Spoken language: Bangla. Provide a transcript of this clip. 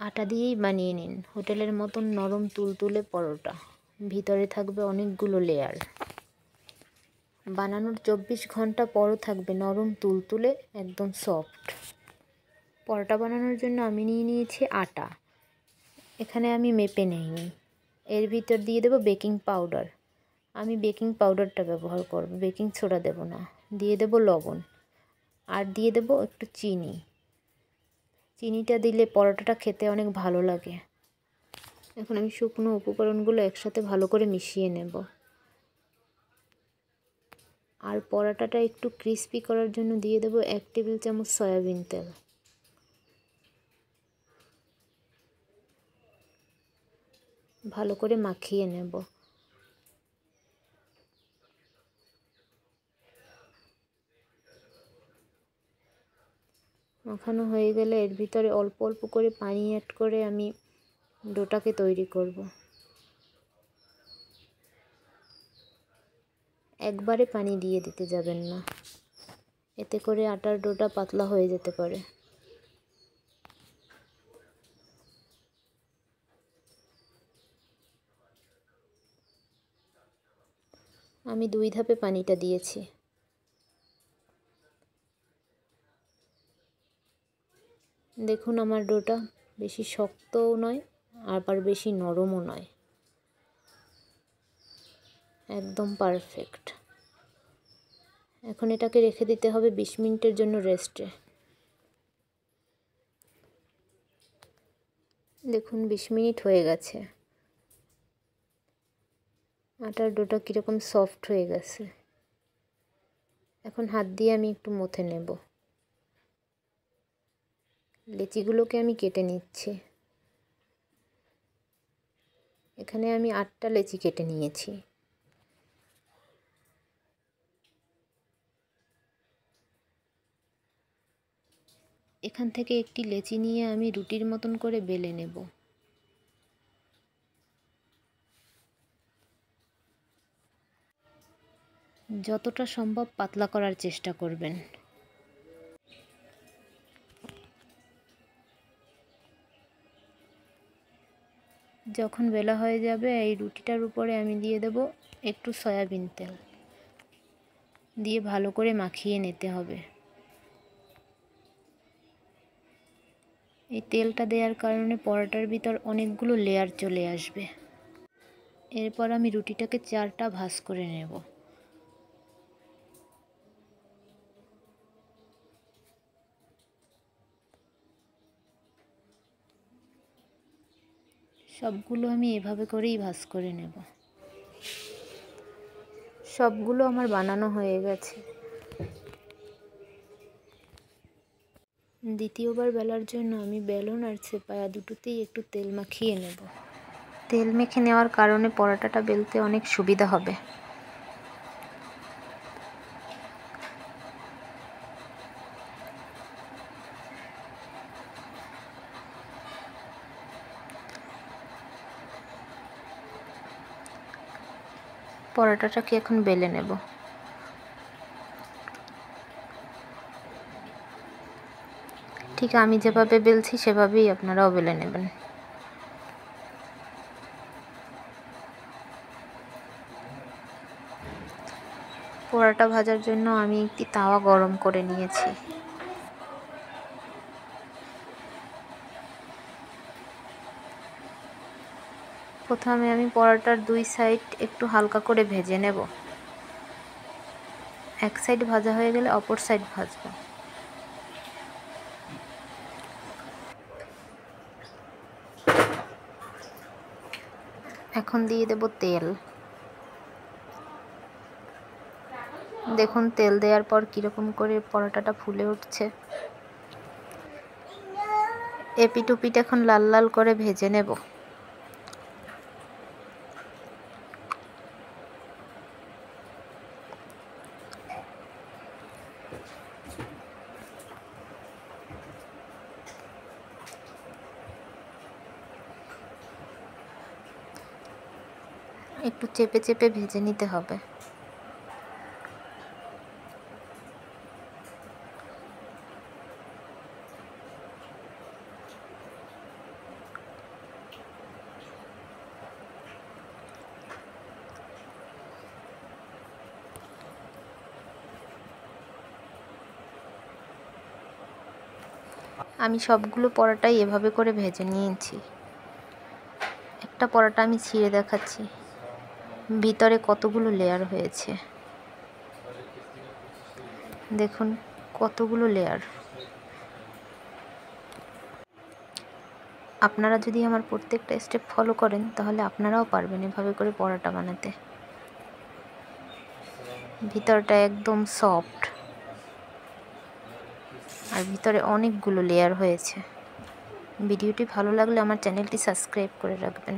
আটা দিয়েই বানিয়ে নিন হোটেলের মতন নরম তুলতুলে পরোটা, ভিতরে থাকবে অনেকগুলো লেয়ার। বানানোর 24 ঘন্টা পরও থাকবে নরম তুলতুলে, একদম সফট। পরোটা বানানোর জন্য আমি নিয়ে নিয়েছি আটা। এখানে আমি মেপে নিইনি। এর ভিতর দিয়ে দেব বেকিং পাউডার। আমি বেকিং পাউডারটা ব্যবহার করব, বেকিং সোডা দেব না। দিয়ে দেব লবণ, আর দিয়ে দেব একটু চিনি। চিনিটা দিলে পরোটাটা খেতে অনেক ভালো লাগে। এখন আমি শুকনো উপকরণগুলো একসাথে ভালো করে মিশিয়ে নেব। আর পরোটাটা একটু ক্রিস্পি করার জন্য দিয়ে দেব 1 টেবিল চামচ সয়াবিন তেল। ভালো করে মাখিয়ে নেব। মাখানো হয়ে গেলে এর ভিতরে অল্প অল্প করে পানি অ্যাড করে আমি ডোটাকে তৈরি করব। একবারে পানি দিয়ে দিতে যাবেন না, এতে করে আটার ডোটা পাতলা হয়ে যেতে পারে। আমি 2 ধাপে পানিটা দিয়েছি। দেখুন আমার ডোটা বেশি শক্তও নয় আবার বেশি নরমও নয়, একদম পারফেক্ট। এখন এটাকে রেখে দিতে হবে 20 মিনিটের জন্য রেস্টে। দেখুন 20 মিনিট হয়ে গেছে। আটার ডোটা কীরকম সফট হয়ে গেছে। এখন হাত দিয়ে আমি একটু মথে নেব। লেচিগুলোকে আমি কেটে নিচ্ছি। এখানে আমি 8টা লেচি কেটে নিয়েছি। এখান থেকে একটি লেচি নিয়ে আমি রুটির মতন করে বেলে নেব। যতটা সম্ভব পাতলা করার চেষ্টা করবেন। যখন বেলা হয়ে যাবে এই রুটিটার উপরে আমি দিয়ে দেব একটু সয়াবিন তেল, দিয়ে ভালো করে মাখিয়ে নিতে হবে। এই তেলটা দেওয়ার কারণে পরোটার ভিতর অনেকগুলো লেয়ার চলে আসবে। এরপর আমি রুটিটাকে 4টা ভাঁজ করে নেব। সবগুলো আমি এভাবে করেই ভাঁজ করে নেব। সবগুলো আমার বানানো হয়ে গেছে। দ্বিতীয়বার বেলার জন্য আমি বেলন আর সেপায়া দুটোতেই একটু তেল মাখিয়ে নেব। তেল মেখে নেওয়ার কারণে পরোটাটা বেলতে অনেক সুবিধা হবে। পরোটাটাকে এখন বেলে নেব। ঠিক আমি যেভাবে বেলছি সেভাবেই আপনারাও বেলে নেবেন। পরোটা ভাজার জন্য আমি একটি তাওয়া গরম করে নিয়েছি। প্রথমে আমি পরোটার 2 সাইড একটু হালকা করে ভেজে নেব। এক সাইড ভাজা হয়ে গেলে অপর সাইড ভাজবো। এখন দিয়ে দেব তেল। দেখুন তেল দেওয়ার পর কীরকম করে পরোটাটা ফুলে উঠছে। এপিট ওপিট এখন লাল লাল করে ভেজে নেব। একটু চেপে চেপে ভেজে নিতে হবে। আমি সবগুলো পরোটাই এভাবে করে ভেজে নিয়েছি। একটা পরোটা আমি ছিঁড়ে দেখাচ্ছি ভিতরে কতগুলো লেয়ার হয়েছে। দেখুন কতগুলো লেয়ার। আপনারা যদি আমার প্রত্যেকটা স্টেপ ফলো করেন তাহলে আপনারাও পারবেন এভাবে করে পরোটা বানাতে। ভিতরটা একদম সফট আর ভিতরে অনেকগুলো লেয়ার হয়েছে। ভিডিওটি ভালো লাগলে আমার চ্যানেলটি সাবস্ক্রাইব করে রাখবেন।